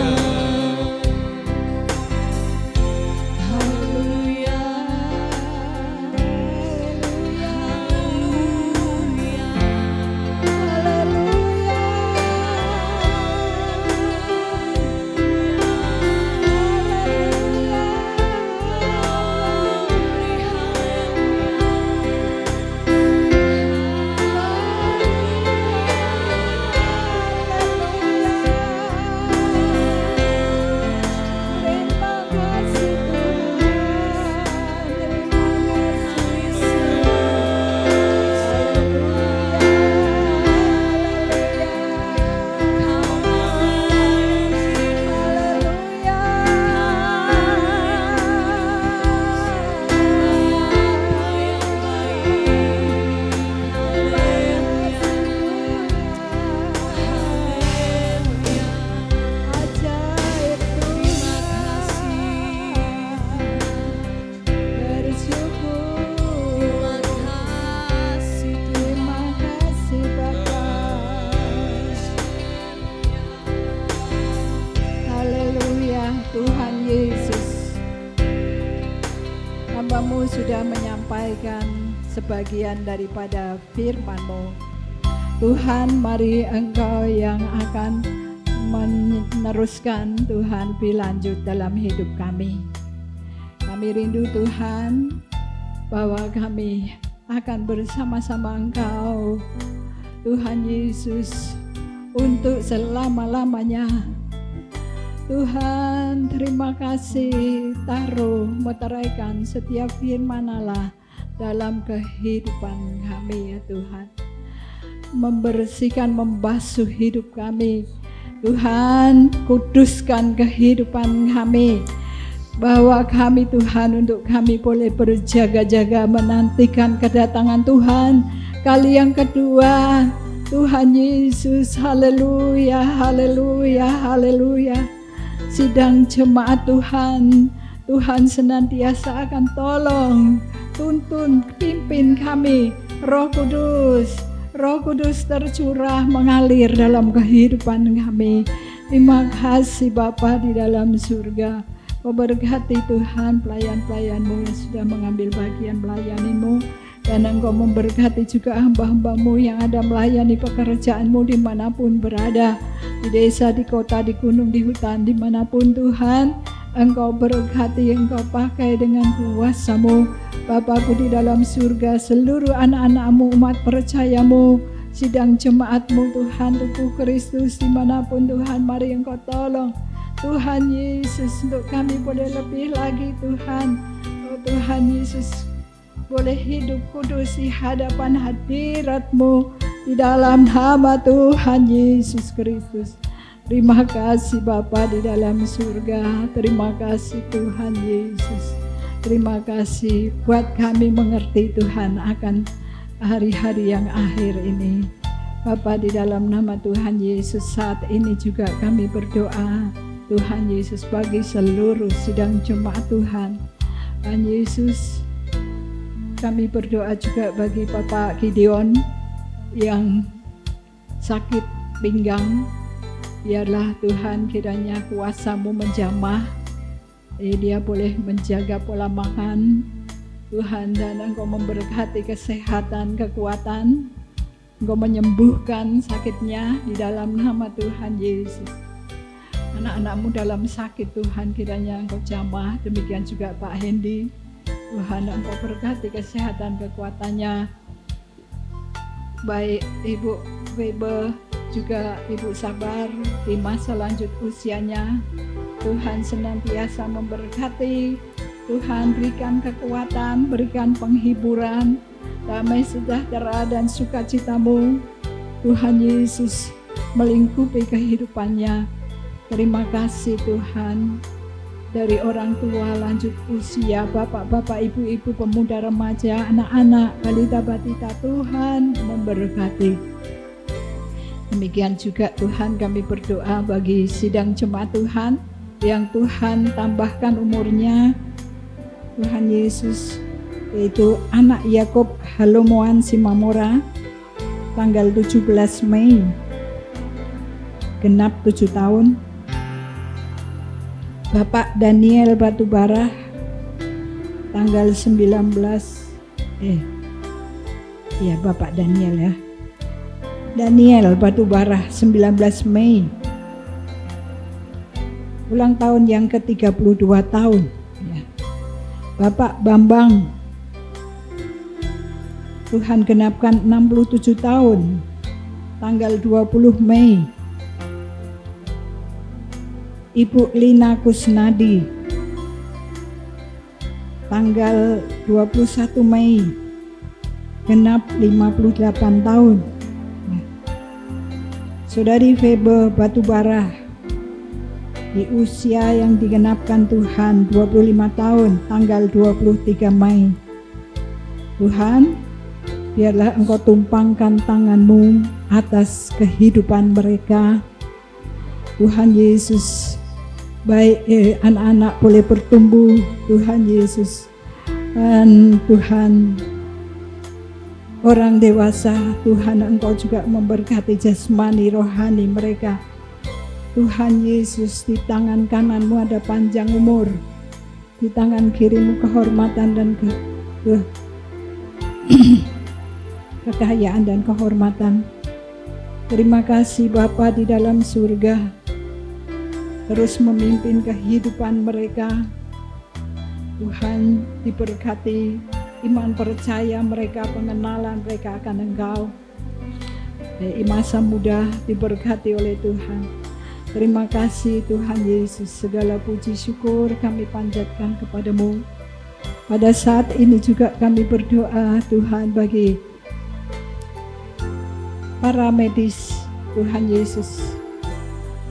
Haleluya, haleluya, Tuhan Yesus, hamba-Mu sudah menyampaikan sebagian daripada firman-Mu. Tuhan, mari Engkau yang akan meneruskan, Tuhan, lebih lanjut dalam hidup kami. Kami rindu Tuhan bahwa kami akan bersama-sama Engkau, Tuhan Yesus, untuk selama-lamanya. Tuhan, terima kasih taruh meteraikan setiap firman Allah dalam kehidupan kami ya Tuhan. Membersihkan, membasuh hidup kami Tuhan, kuduskan kehidupan kami, bahwa kami Tuhan, untuk kami boleh berjaga-jaga menantikan kedatangan Tuhan kali yang kedua. Tuhan Yesus, haleluya, haleluya, haleluya. Sidang jemaat Tuhan, Tuhan senantiasa akan tolong, tuntun, pimpin kami. Roh Kudus tercurah mengalir dalam kehidupan kami. Terima kasih Bapa di dalam surga. Kau berkati Tuhan pelayan-pelayan-Mu yang sudah mengambil bagian melayani-Mu, dan Engkau memberkati juga hamba-hamba-Mu yang ada melayani pekerjaan-Mu dimanapun berada, di desa, di kota, di gunung, di hutan, dimanapun Tuhan. Engkau berkati, Engkau pakai dengan kuasa-Mu. Bapakku di dalam surga, seluruh anak-anak-Mu, umat percaya-Mu, sidang jemaat-Mu Tuhan, tubuh Kristus dimanapun Tuhan, mari Engkau tolong Tuhan Yesus, untuk kami boleh lebih lagi Tuhan. Oh Tuhan Yesus, boleh hidup kudus di hadapan hadirat-Mu di dalam nama Tuhan Yesus Kristus. Terima kasih Bapa di dalam surga. Terima kasih Tuhan Yesus. Terima kasih buat kami mengerti Tuhan akan hari-hari yang akhir ini. Bapa di dalam nama Tuhan Yesus, saat ini juga kami berdoa Tuhan Yesus bagi seluruh sidang jemaat Tuhan. Tuhan Yesus, kami berdoa juga bagi Bapak Gideon yang sakit pinggang. Biarlah Tuhan kiranya kuasa-Mu menjamah, dia boleh menjaga pola makan Tuhan, dan Engkau memberkati kesehatan, kekuatan, Engkau menyembuhkan sakitnya di dalam nama Tuhan Yesus. Anak-anak-Mu dalam sakit Tuhan, kiranya Engkau jamah. Demikian juga Pak Hendy, Tuhan Engkau berkati kesehatan, kekuatannya. Baik Ibu Weber, juga Ibu Sabar di masa lanjut usianya, Tuhan senantiasa memberkati. Tuhan berikan kekuatan, berikan penghiburan, damai sejahtera dan sukacita-Mu. Tuhan Yesus melingkupi kehidupannya. Terima kasih Tuhan. Dari orang tua lanjut usia, bapak-bapak, ibu-ibu, pemuda, remaja, anak-anak, balita, batita, Tuhan memberkati. Demikian juga Tuhan kami berdoa bagi sidang jemaat Tuhan yang Tuhan tambahkan umurnya, Tuhan Yesus, yaitu anak Yakob Halomoan Simamora, tanggal 17 Mei, genap 7 tahun. Bapak Daniel Batubara, tanggal 19, Bapak Daniel ya. Daniel Batubara 19 Mei, ulang tahun yang ke-32 tahun ya. Bapak Bambang, Tuhan genapkan 67 tahun, tanggal 20 Mei. Ibu Lina Kusnadi, tanggal 21 Mei, genap 58 tahun. Saudari Febe Batubara, di usia yang digenapkan Tuhan 25 tahun, tanggal 23 Mei. Tuhan, biarlah Engkau tumpangkan tangan-Mu atas kehidupan mereka. Tuhan Yesus, baik anak-anak boleh bertumbuh, Tuhan Yesus, dan Tuhan orang dewasa, Tuhan Engkau juga memberkati jasmani rohani mereka. Tuhan Yesus, di tangan kanan-Mu ada panjang umur, di tangan kiri-Mu kehormatan dan kekayaan dan kehormatan. Terima kasih Bapa di dalam surga, terus memimpin kehidupan mereka. Tuhan, diberkati iman percaya mereka, pengenalan mereka akan Engkau. Di masa muda diberkati oleh Tuhan. Terima kasih Tuhan Yesus, segala puji syukur kami panjatkan kepadamu. Pada saat ini juga kami berdoa Tuhan bagi para medis, Tuhan Yesus.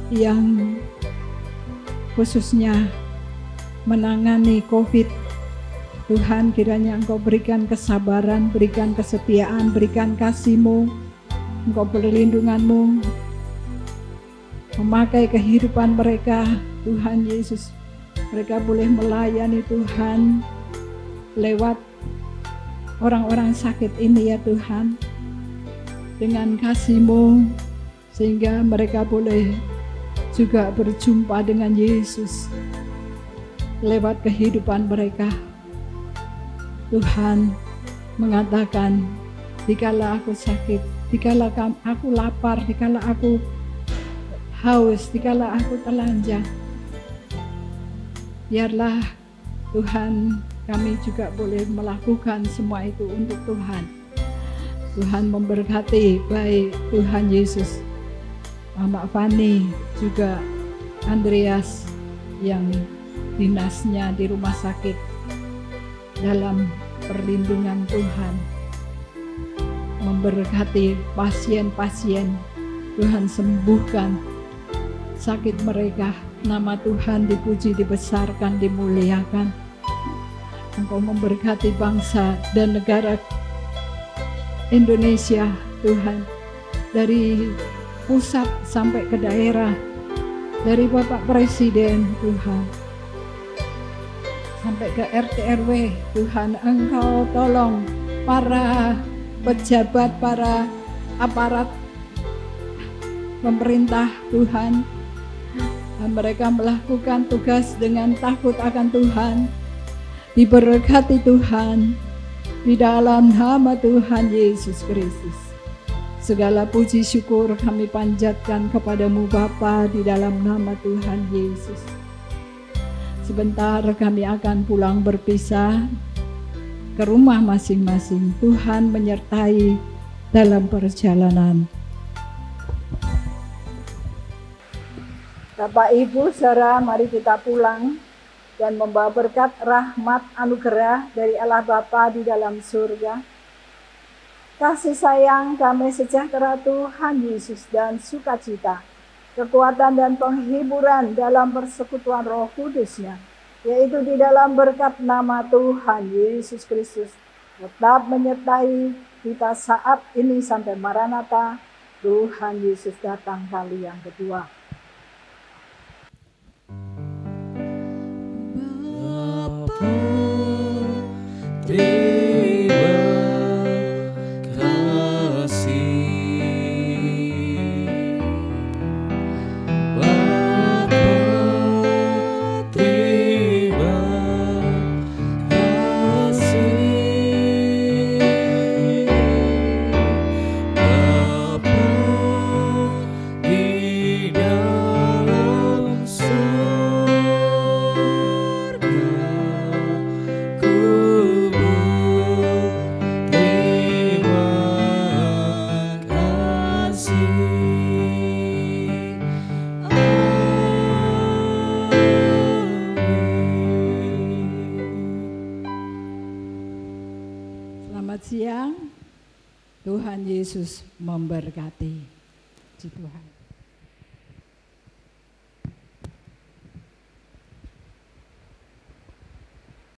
yang khususnya menangani COVID. Tuhan, kiranya Engkau berikan kesabaran, berikan kesetiaan, berikan kasih-Mu, Engkau perlindungan-Mu, memakai kehidupan mereka. Tuhan Yesus, mereka boleh melayani Tuhan lewat orang-orang sakit ini ya Tuhan, dengan kasih-Mu, sehingga mereka boleh juga berjumpa dengan Yesus lewat kehidupan mereka. Tuhan mengatakan, dikala aku sakit, dikala aku lapar, dikala aku haus, dikala aku telanjang, biarlah Tuhan kami juga boleh melakukan semua itu untuk Tuhan. Tuhan memberkati baik Tuhan Yesus, Mama Fani, juga Andreas yang dinasnya di rumah sakit, dalam perlindungan Tuhan. Memberkati pasien-pasien, Tuhan sembuhkan sakit mereka. Nama Tuhan dipuji, dibesarkan, dimuliakan. Engkau memberkati bangsa dan negara Indonesia Tuhan, dari pusat sampai ke daerah, dari Bapak Presiden Tuhan sampai ke RT RW. Tuhan, Engkau tolong para pejabat, para aparat pemerintah Tuhan, dan mereka melakukan tugas dengan takut akan Tuhan. Diberkati Tuhan di dalam nama Tuhan Yesus Kristus. Segala puji syukur kami panjatkan kepadamu Bapa di dalam nama Tuhan Yesus. Sebentar kami akan pulang berpisah ke rumah masing-masing. Tuhan menyertai dalam perjalanan. Bapak Ibu saudara, mari kita pulang dan membawa berkat rahmat anugerah dari Allah Bapa di dalam surga, kasih sayang, damai sejahtera Tuhan Yesus, dan sukacita, kekuatan dan penghiburan dalam persekutuan Roh Kudus-Nya, yaitu di dalam berkat nama Tuhan Yesus Kristus, tetap menyertai kita saat ini sampai Maranatha, Tuhan Yesus datang kali yang kedua. Terima kasih Bapa, terima kasih Bapa di dalam surga. Selamat siang, Tuhan Yesus memberkati. Puji Tuhan.